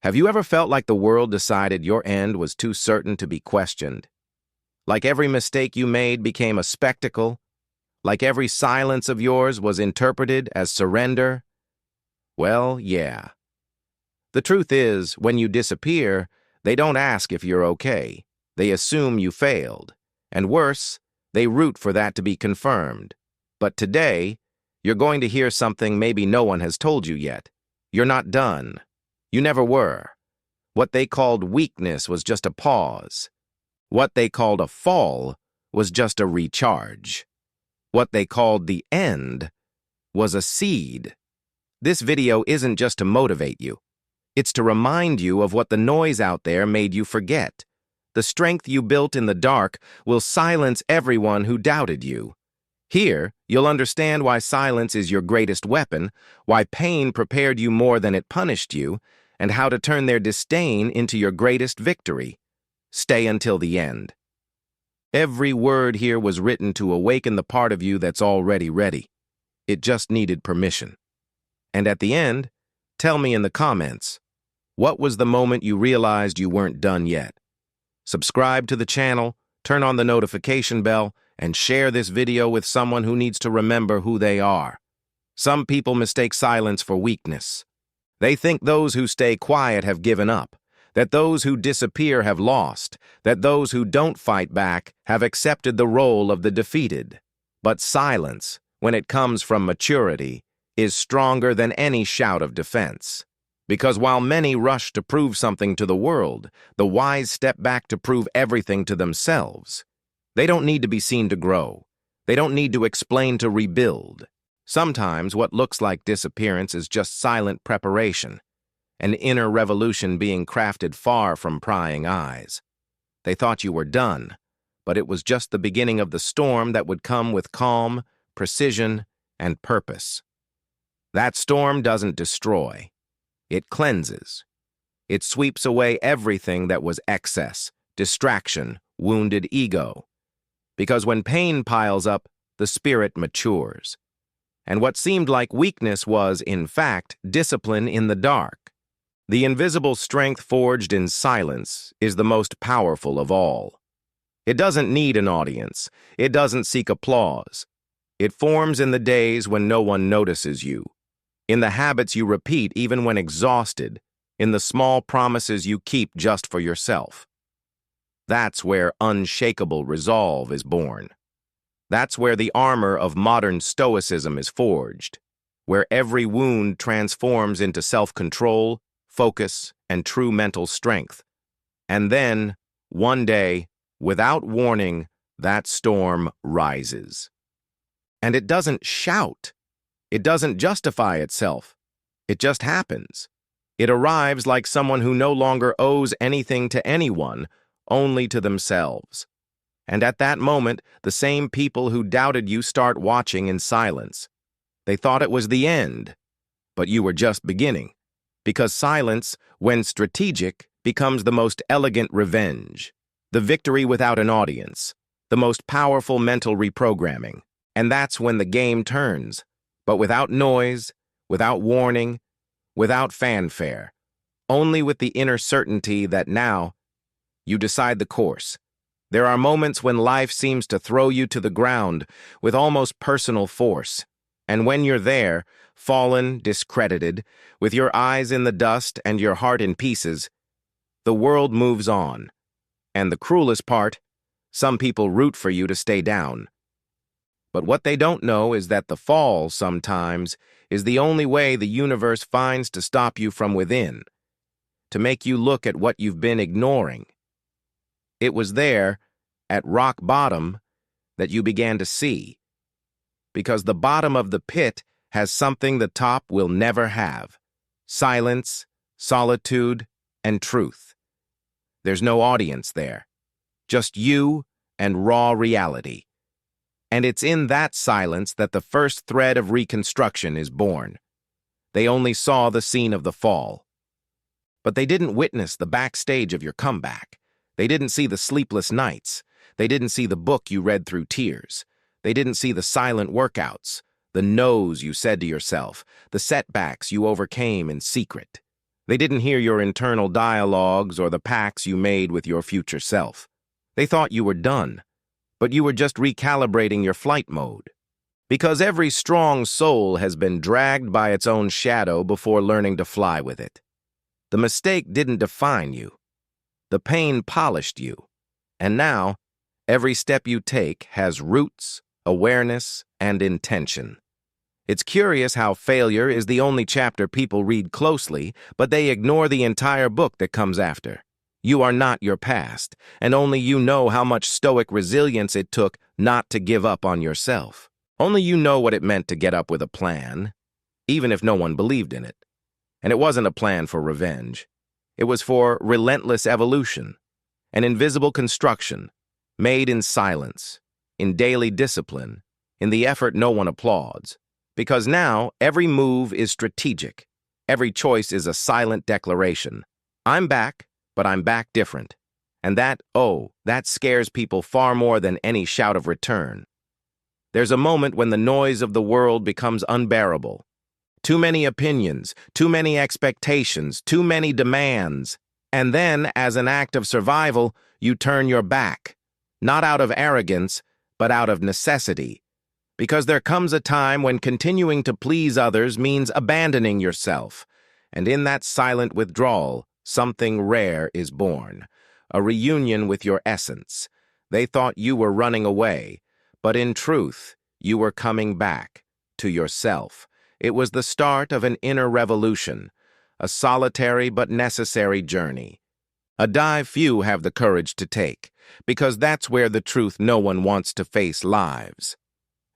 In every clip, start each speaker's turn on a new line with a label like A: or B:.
A: Have you ever felt like the world decided your end was too certain to be questioned? Like every mistake you made became a spectacle? Like every silence of yours was interpreted as surrender? Well, yeah. The truth is, when you disappear, they don't ask if you're okay. They assume you failed. And worse, they root for that to be confirmed. But today, you're going to hear something maybe no one has told you yet. You're not done. You never were. What they called weakness was just a pause. What they called a fall was just a recharge. What they called the end was a seed. This video isn't just to motivate you. It's to remind you of what the noise out there made you forget. The strength you built in the dark will silence everyone who doubted you. Here, you'll understand why silence is your greatest weapon, why pain prepared you more than it punished you, and how to turn their disdain into your greatest victory. Stay until the end. Every word here was written to awaken the part of you that's already ready. It just needed permission. And at the end, tell me in the comments, what was the moment you realized you weren't done yet? Subscribe to the channel, turn on the notification bell, and share this video with someone who needs to remember who they are. Some people mistake silence for weakness. They think those who stay quiet have given up, that those who disappear have lost, that those who don't fight back have accepted the role of the defeated. But silence, when it comes from maturity, is stronger than any shout of defense. Because while many rush to prove something to the world, the wise step back to prove everything to themselves. They don't need to be seen to grow. They don't need to explain to rebuild. Sometimes what looks like disappearance is just silent preparation, an inner revolution being crafted far from prying eyes. They thought you were done, but it was just the beginning of the storm that would come with calm, precision, and purpose. That storm doesn't destroy. It cleanses. It sweeps away everything that was excess, distraction, wounded ego. Because when pain piles up, the spirit matures. And what seemed like weakness was, in fact, discipline in the dark. The invisible strength forged in silence is the most powerful of all. It doesn't need an audience. It doesn't seek applause. It forms in the days when no one notices you, in the habits you repeat even when exhausted, in the small promises you keep just for yourself. That's where unshakable resolve is born. That's where the armor of modern Stoicism is forged, where every wound transforms into self-control, focus, and true mental strength. And then, one day, without warning, that storm rises. And it doesn't shout. It doesn't justify itself. It just happens. It arrives like someone who no longer owes anything to anyone, only to themselves. And at that moment, the same people who doubted you start watching in silence. They thought it was the end, but you were just beginning. Because silence, when strategic, becomes the most elegant revenge, the victory without an audience, the most powerful mental reprogramming. And that's when the game turns, but without noise, without warning, without fanfare, only with the inner certainty that now you decide the course. There are moments when life seems to throw you to the ground with almost personal force. And when you're there, fallen, discredited, with your eyes in the dust and your heart in pieces, the world moves on. And the cruelest part, some people root for you to stay down. But what they don't know is that the fall, sometimes, is the only way the universe finds to stop you from within, to make you look at what you've been ignoring. It was there, at rock bottom, that you began to see. Because the bottom of the pit has something the top will never have: silence, solitude, and truth. There's no audience there, just you and raw reality. And it's in that silence that the first thread of reconstruction is born. They only saw the scene of the fall. But they didn't witness the backstage of your comeback. They didn't see the sleepless nights. They didn't see the book you read through tears. They didn't see the silent workouts, the no's you said to yourself, the setbacks you overcame in secret. They didn't hear your internal dialogues or the pacts you made with your future self. They thought you were done, but you were just recalibrating your flight mode. Because every strong soul has been dragged by its own shadow before learning to fly with it. The mistake didn't define you. The pain polished you. And now, every step you take has roots, awareness, and intention. It's curious how failure is the only chapter people read closely, but they ignore the entire book that comes after. You are not your past, and only you know how much stoic resilience it took not to give up on yourself. Only you know what it meant to get up with a plan, even if no one believed in it. And it wasn't a plan for revenge. It was for relentless evolution, an invisible construction, made in silence, in daily discipline, in the effort no one applauds. Because now, every move is strategic. Every choice is a silent declaration. I'm back, but I'm back different. And that scares people far more than any shout of return. There's a moment when the noise of the world becomes unbearable. Too many opinions, too many expectations, too many demands. And then, as an act of survival, you turn your back. Not out of arrogance, but out of necessity. Because there comes a time when continuing to please others means abandoning yourself. And in that silent withdrawal, something rare is born. A reunion with your essence. They thought you were running away, but in truth, you were coming back to yourself. It was the start of an inner revolution, a solitary but necessary journey. A dive few have the courage to take, because that's where the truth no one wants to face lives.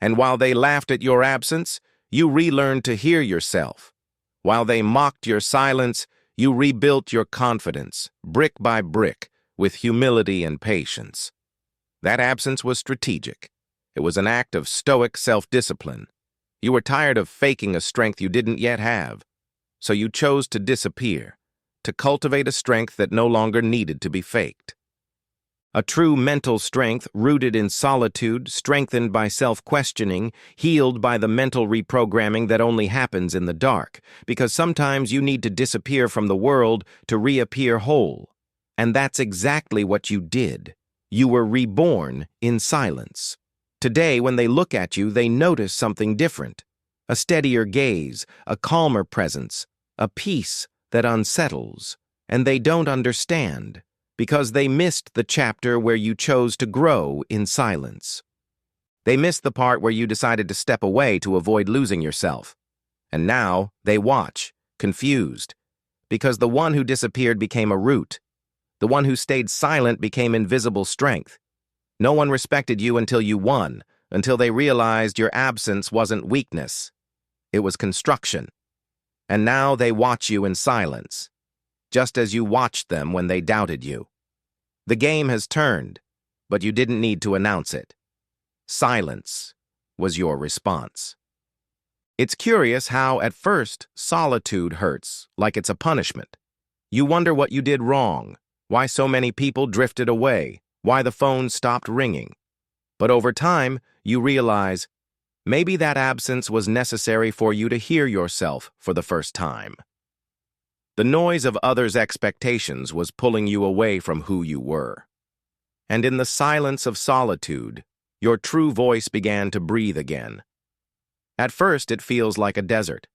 A: And while they laughed at your absence, you relearned to hear yourself. While they mocked your silence, you rebuilt your confidence, brick by brick, with humility and patience. That absence was strategic. It was an act of stoic self-discipline. You were tired of faking a strength you didn't yet have, so you chose to disappear, to cultivate a strength that no longer needed to be faked. A true mental strength rooted in solitude, strengthened by self-questioning, healed by the mental reprogramming that only happens in the dark, because sometimes you need to disappear from the world to reappear whole. And that's exactly what you did. You were reborn in silence. Today, when they look at you, they notice something different. A steadier gaze, a calmer presence, a peace that unsettles. And they don't understand, because they missed the chapter where you chose to grow in silence. They missed the part where you decided to step away to avoid losing yourself. And now they watch, confused, because the one who disappeared became a root. The one who stayed silent became invisible strength. No one respected you until you won, until they realized your absence wasn't weakness. It was construction. And now they watch you in silence, just as you watched them when they doubted you. The game has turned, but you didn't need to announce it. Silence was your response. It's curious how, at first, solitude hurts, like it's a punishment. You wonder what you did wrong, why so many people drifted away, why the phone stopped ringing. But over time, you realize, maybe that absence was necessary for you to hear yourself for the first time. The noise of others' expectations was pulling you away from who you were. And in the silence of solitude, your true voice began to breathe again. At first, it feels like a desert.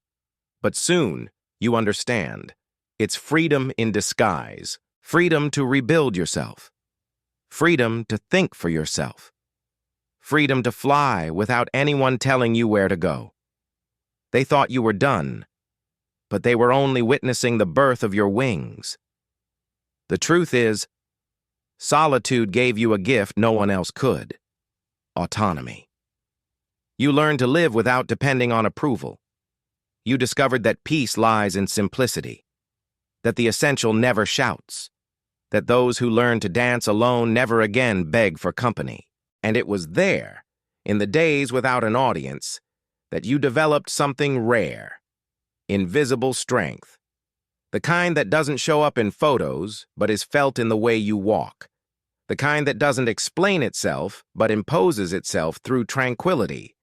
A: But soon, you understand. It's freedom in disguise, freedom to rebuild yourself, freedom to think for yourself, freedom to fly without anyone telling you where to go. They thought you were done, but they were only witnessing the birth of your wings. The truth is, solitude gave you a gift no one else could: autonomy. You learned to live without depending on approval. You discovered that peace lies in simplicity, that the essential never shouts, that those who learn to dance alone never again beg for company. And it was there, in the days without an audience, that you developed something rare: invisible strength. The kind that doesn't show up in photos, but is felt in the way you walk. The kind that doesn't explain itself, but imposes itself through tranquility.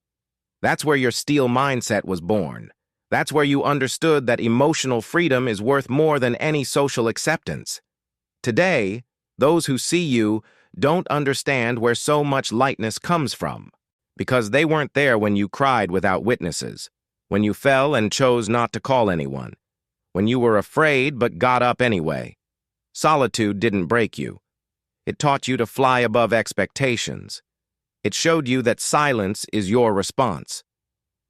A: That's where your steel mindset was born. That's where you understood that emotional freedom is worth more than any social acceptance. Today, those who see you don't understand where so much lightness comes from, because they weren't there when you cried without witnesses, when you fell and chose not to call anyone, when you were afraid but got up anyway. Solitude didn't break you. It taught you to fly above expectations. It showed you that silence is your response.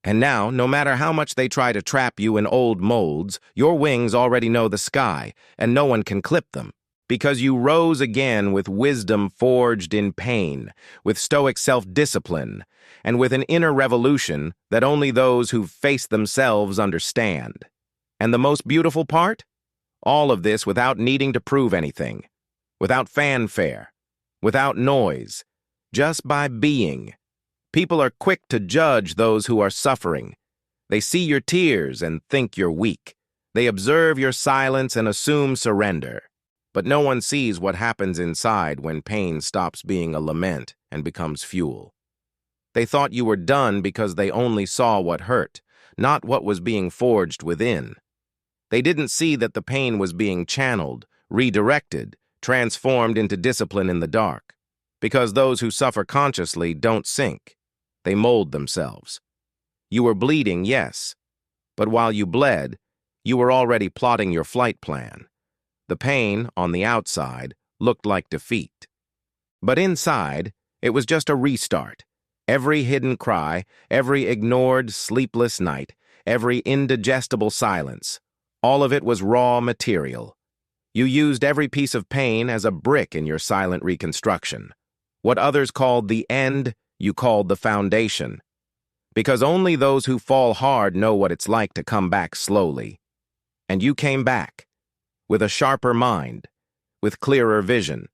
A: And now, no matter how much they try to trap you in old molds, your wings already know the sky, and no one can clip them. Because you rose again with wisdom forged in pain, with stoic self-discipline, and with an inner revolution that only those who've faced themselves understand. And the most beautiful part? All of this without needing to prove anything, without fanfare, without noise, just by being. People are quick to judge those who are suffering. They see your tears and think you're weak. They observe your silence and assume surrender. But no one sees what happens inside when pain stops being a lament and becomes fuel. They thought you were done because they only saw what hurt, not what was being forged within. They didn't see that the pain was being channeled, redirected, transformed into discipline in the dark. Because those who suffer consciously don't sink. They mold themselves. You were bleeding, yes, but while you bled, you were already plotting your flight plan. The pain, on the outside, looked like defeat. But inside, it was just a restart. Every hidden cry, every ignored, sleepless night, every indigestible silence, all of it was raw material. You used every piece of pain as a brick in your silent reconstruction. What others called the end, you called the foundation. Because only those who fall hard know what it's like to come back slowly. And you came back, with a sharper mind, with clearer vision,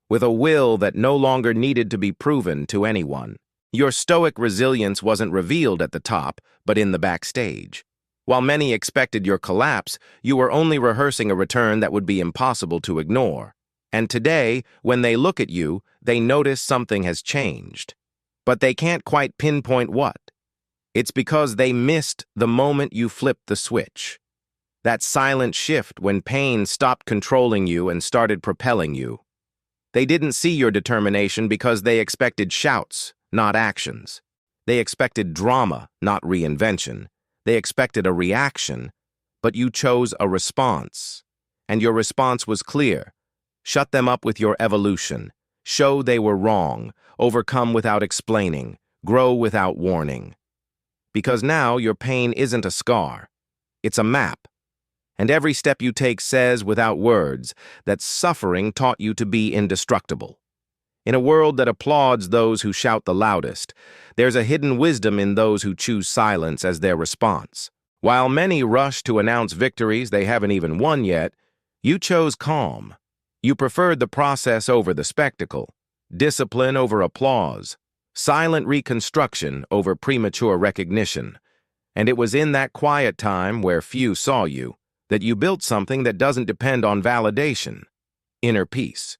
A: with a will that no longer needed to be proven to anyone. Your stoic resilience wasn't revealed at the top, but in the backstage. While many expected your collapse, you were only rehearsing a return that would be impossible to ignore. And today, when they look at you, they notice something has changed. But they can't quite pinpoint what. It's because they missed the moment you flipped the switch. That silent shift when pain stopped controlling you and started propelling you. They didn't see your determination because they expected shouts, not actions. They expected drama, not reinvention. They expected a reaction, but you chose a response. And your response was clear. Shut them up with your evolution. Show they were wrong. Overcome without explaining. Grow without warning. Because now your pain isn't a scar. It's a map. And every step you take says, without words, that suffering taught you to be indestructible. In a world that applauds those who shout the loudest, there's a hidden wisdom in those who choose silence as their response. While many rush to announce victories they haven't even won yet, you chose calm. You preferred the process over the spectacle, discipline over applause, silent reconstruction over premature recognition. And it was in that quiet time where few saw you that you built something that doesn't depend on validation, inner peace.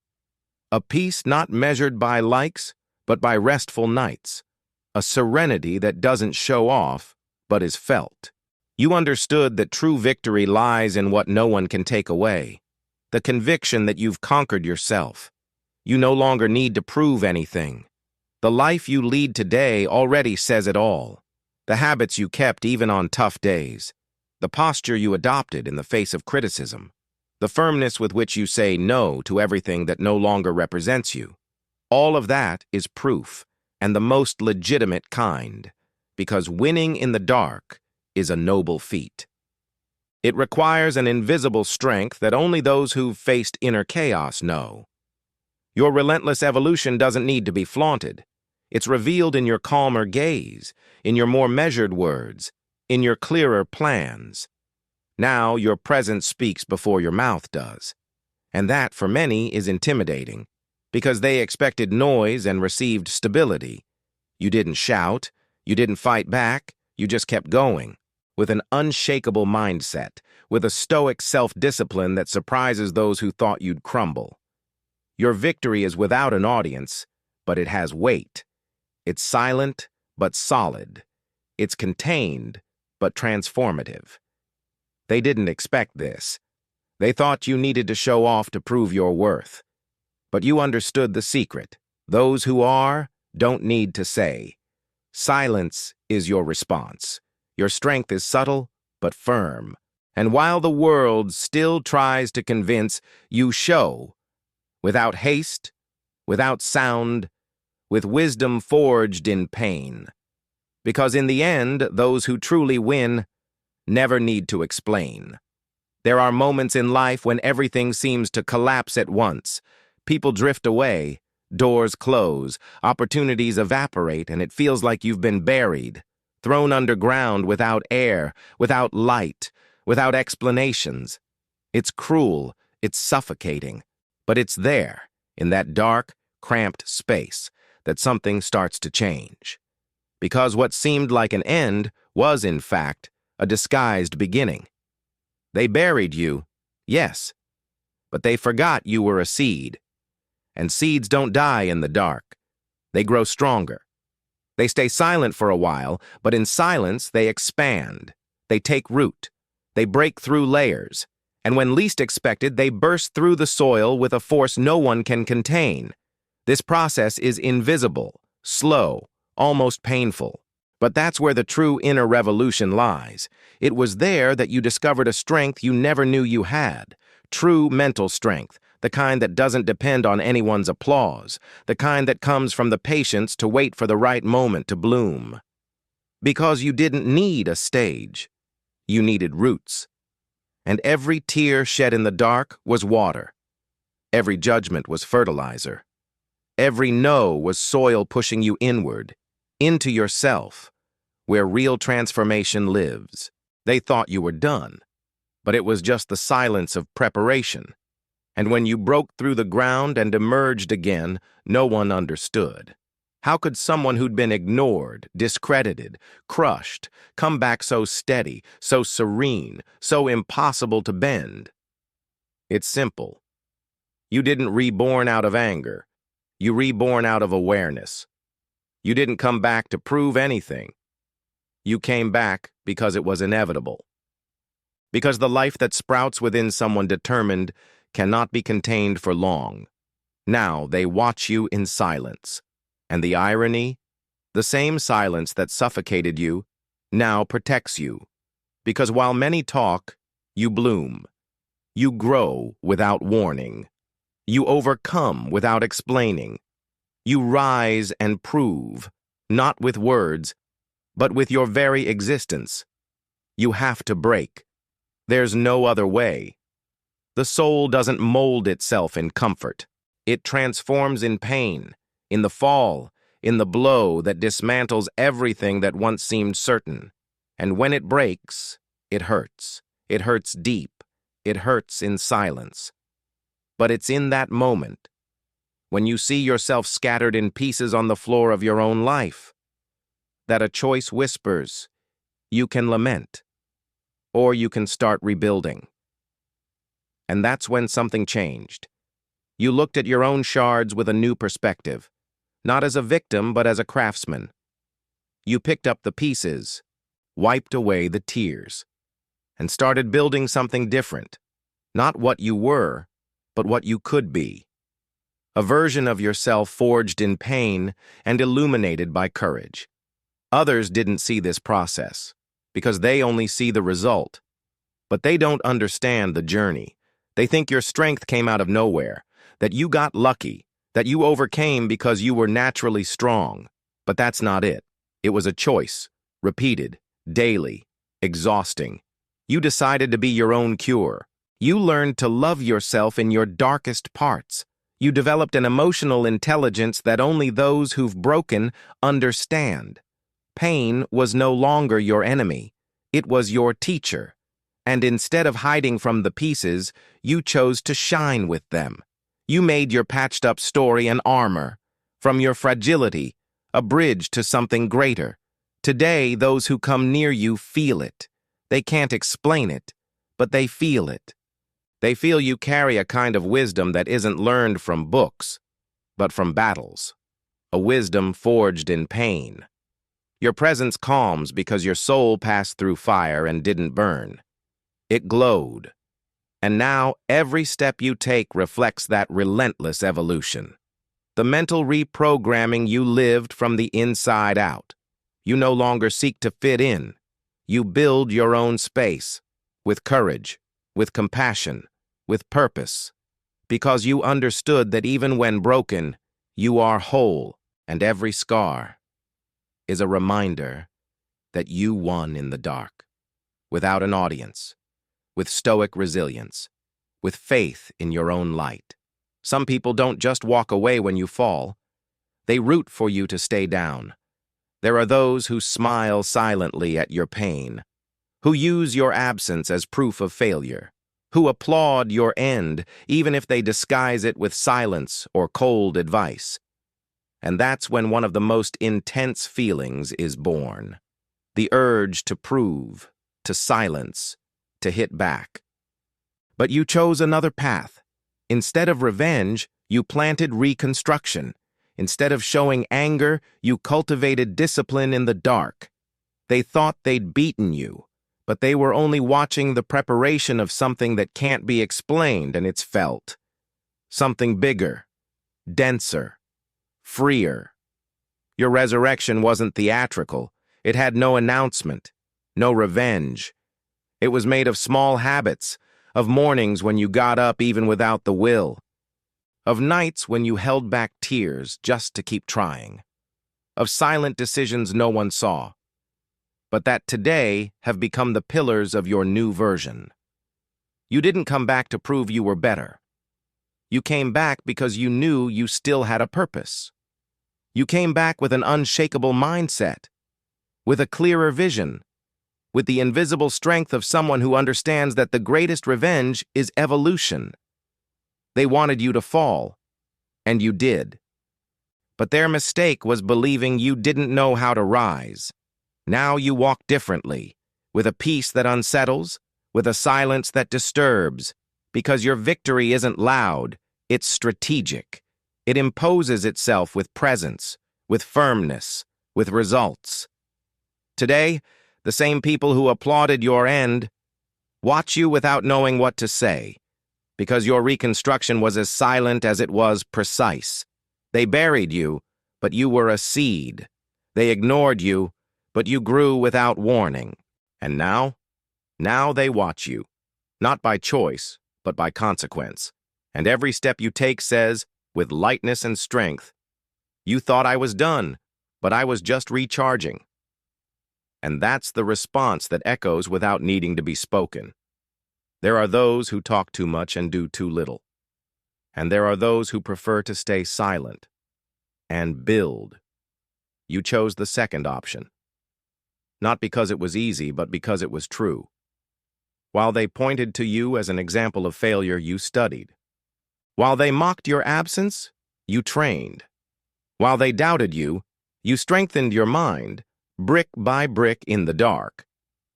A: A peace not measured by likes, but by restful nights. A serenity that doesn't show off, but is felt. You understood that true victory lies in what no one can take away. The conviction that you've conquered yourself. You no longer need to prove anything. The life you lead today already says it all. The habits you kept even on tough days. The posture you adopted in the face of criticism. The firmness with which you say no to everything that no longer represents you. All of that is proof, and the most legitimate kind, because winning in the dark is a noble feat. It requires an invisible strength that only those who've faced inner chaos know. Your relentless evolution doesn't need to be flaunted. It's revealed in your calmer gaze, in your more measured words, in your clearer plans. Now your presence speaks before your mouth does. And that, for many, is intimidating, because they expected noise and received stability. You didn't shout, you didn't fight back, you just kept going, with an unshakable mindset, with a stoic self-discipline that surprises those who thought you'd crumble. Your victory is without an audience, but it has weight. It's silent, but solid. It's contained, but transformative. They didn't expect this. They thought you needed to show off to prove your worth. But you understood the secret. Those who are don't need to say. Silence is your response. Your strength is subtle, but firm. And while the world still tries to convince, you show. Without haste, without sound, with wisdom forged in pain. Because in the end, those who truly win never need to explain. There are moments in life when everything seems to collapse at once. People drift away, doors close, opportunities evaporate, and it feels like you've been buried, thrown underground without air, without light, without explanations. It's cruel, it's suffocating, but it's there, in that dark, cramped space, that something starts to change. Because what seemed like an end was, in fact, a disguised beginning. They buried you, yes, but they forgot you were a seed. And seeds don't die in the dark. They grow stronger. They stay silent for a while, but in silence they expand. They take root. They break through layers. And when least expected, they burst through the soil with a force no one can contain. This process is invisible, slow, almost painful. But that's where the true inner revolution lies. It was there that you discovered a strength you never knew you had. True mental strength, the kind that doesn't depend on anyone's applause, the kind that comes from the patience to wait for the right moment to bloom. Because you didn't need a stage. You needed roots. And every tear shed in the dark was water. Every judgment was fertilizer. Every no was soil pushing you inward, into yourself, where real transformation lives. They thought you were done, but it was just the silence of preparation. And when you broke through the ground and emerged again, no one understood. How could someone who'd been ignored, discredited, crushed, come back so steady, so serene, so impossible to bend? It's simple. You didn't reborn out of anger. You reborn out of awareness. You didn't come back to prove anything. You came back because it was inevitable. Because the life that sprouts within someone determined cannot be contained for long. Now they watch you in silence. And the irony? The same silence that suffocated you now protects you. Because while many talk, you bloom. You grow without warning. You overcome without explaining. You rise and prove, not with words, but with your very existence. You have to break. There's no other way. The soul doesn't mold itself in comfort. It transforms in pain, in the fall, in the blow that dismantles everything that once seemed certain. And when it breaks, it hurts. It hurts deep. It hurts in silence. But it's in that moment, when you see yourself scattered in pieces on the floor of your own life, that a choice whispers, you can lament, or you can start rebuilding. And that's when something changed. You looked at your own shards with a new perspective, not as a victim, but as a craftsman. You picked up the pieces, wiped away the tears, and started building something different, not what you were, but what you could be. A version of yourself forged in pain and illuminated by courage. Others didn't see this process, because they only see the result. But they don't understand the journey. They think your strength came out of nowhere, that you got lucky, that you overcame because you were naturally strong. But that's not it. It was a choice, repeated, daily, exhausting. You decided to be your own cure. You learned to love yourself in your darkest parts. You developed an emotional intelligence that only those who've broken understand. Pain was no longer your enemy. It was your teacher. And instead of hiding from the pieces, you chose to shine with them. You made your patched-up story an armor. From your fragility, a bridge to something greater. Today, those who come near you feel it. They can't explain it, but they feel it. They feel you carry a kind of wisdom that isn't learned from books, but from battles. A wisdom forged in pain. Your presence calms because your soul passed through fire and didn't burn. It glowed. And now every step you take reflects that relentless evolution. The mental reprogramming you lived from the inside out. You no longer seek to fit in. You build your own space, with courage, with compassion, with purpose, because you understood that even when broken, you are whole, and every scar is a reminder that you won in the dark, without an audience, with stoic resilience, with faith in your own light. Some people don't just walk away when you fall. They root for you to stay down. There are those who smile silently at your pain, who use your absence as proof of failure, who applaud your end even if they disguise it with silence or cold advice. And that's when one of the most intense feelings is born. The urge to prove, to silence, to hit back. But you chose another path. Instead of revenge, you planted reconstruction. Instead of showing anger, you cultivated discipline in the dark. They thought they'd beaten you, but they were only watching the preparation of something that can't be explained, and it's felt. Something bigger, denser, freer. Your resurrection wasn't theatrical. It had no announcement, no revenge. It was made of small habits, of mornings when you got up even without the will, of nights when you held back tears just to keep trying, of silent decisions no one saw, but that today have become the pillars of your new version. You didn't come back to prove you were better. You came back because you knew you still had a purpose. You came back with an unshakable mindset, with a clearer vision, with the invisible strength of someone who understands that the greatest revenge is evolution. They wanted you to fall, and you did. But their mistake was believing you didn't know how to rise. Now you walk differently, with a peace that unsettles, with a silence that disturbs, because your victory isn't loud, it's strategic. It imposes itself with presence, with firmness, with results. Today, the same people who applauded your end watch you without knowing what to say, because your reconstruction was as silent as it was precise. They buried you, but you were a seed. They ignored you, but you grew without warning. And now they watch you, not by choice, but by consequence. And every step you take says, with lightness and strength, "You thought I was done, but I was just recharging." And that's the response that echoes without needing to be spoken. There are those who talk too much and do too little. And there are those who prefer to stay silent and build. You chose the second option. Not because it was easy, but because it was true. While they pointed to you as an example of failure, you studied. While they mocked your absence, you trained. While they doubted you, you strengthened your mind, brick by brick in the dark.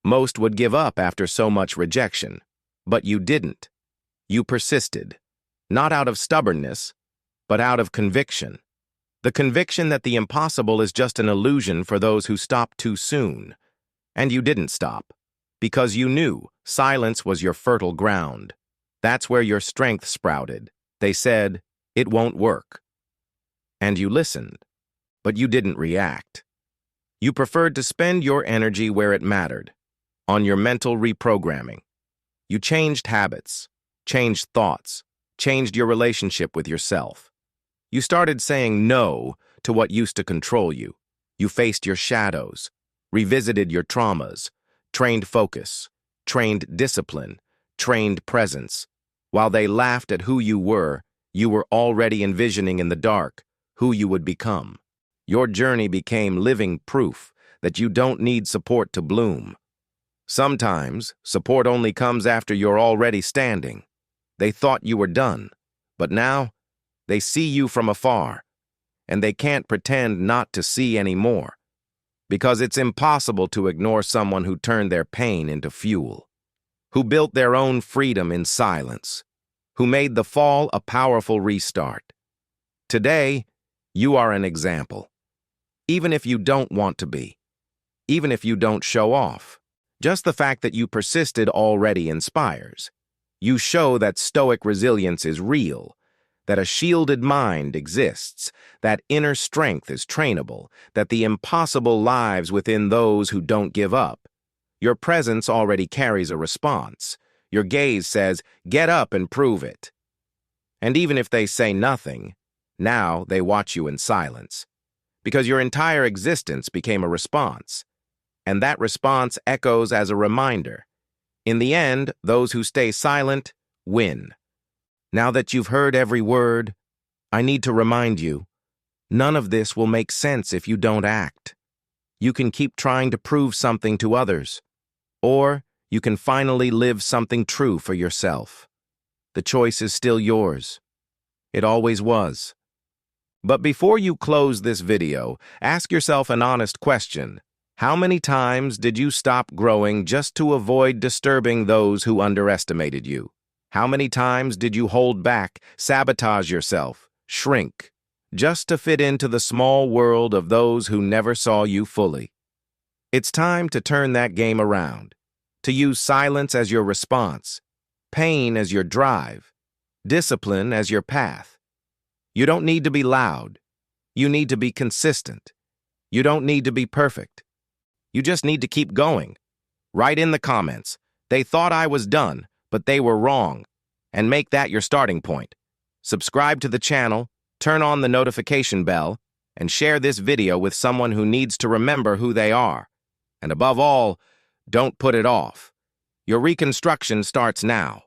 A: Most would give up after so much rejection, but you didn't. You persisted, not out of stubbornness, but out of conviction. The conviction that the impossible is just an illusion for those who stop too soon. And you didn't stop, because you knew silence was your fertile ground. That's where your strength sprouted. They said, "It won't work." And you listened, but you didn't react. You preferred to spend your energy where it mattered, on your mental reprogramming. You changed habits, changed thoughts, changed your relationship with yourself. You started saying no to what used to control you. You faced your shadows, revisited your traumas, trained focus, trained discipline, trained presence. While they laughed at who you were already envisioning in the dark who you would become. Your journey became living proof that you don't need support to bloom. Sometimes, support only comes after you're already standing. They thought you were done, but now they see you from afar, and they can't pretend not to see anymore, because it's impossible to ignore someone who turned their pain into fuel, who built their own freedom in silence, who made the fall a powerful restart. Today, you are an example, even if you don't want to be. even if you don't show off. Just the fact that you persisted already inspires. You show that Stoic resilience is real, that a shielded mind exists, that inner strength is trainable, that the impossible lives within those who don't give up. Your presence already carries a response. Your gaze says, "Get up and prove it." And even if they say nothing, now they watch you in silence, because your entire existence became a response. And that response echoes as a reminder. In the end, those who stay silent win. Now that you've heard every word, I need to remind you, none of this will make sense if you don't act. You can keep trying to prove something to others, or you can finally live something true for yourself. The choice is still yours. It always was. But before you close this video, ask yourself an honest question. How many times did you stop growing just to avoid disturbing those who underestimated you? How many times did you hold back, sabotage yourself, shrink, just to fit into the small world of those who never saw you fully? It's time to turn that game around, to use silence as your response, pain as your drive, discipline as your path. You don't need to be loud. You need to be consistent. You don't need to be perfect. You just need to keep going. Write in the comments, "They thought I was done, but they were wrong," and make that your starting point. Subscribe to the channel, turn on the notification bell, and share this video with someone who needs to remember who they are. And above all, don't put it off. Your reconstruction starts now.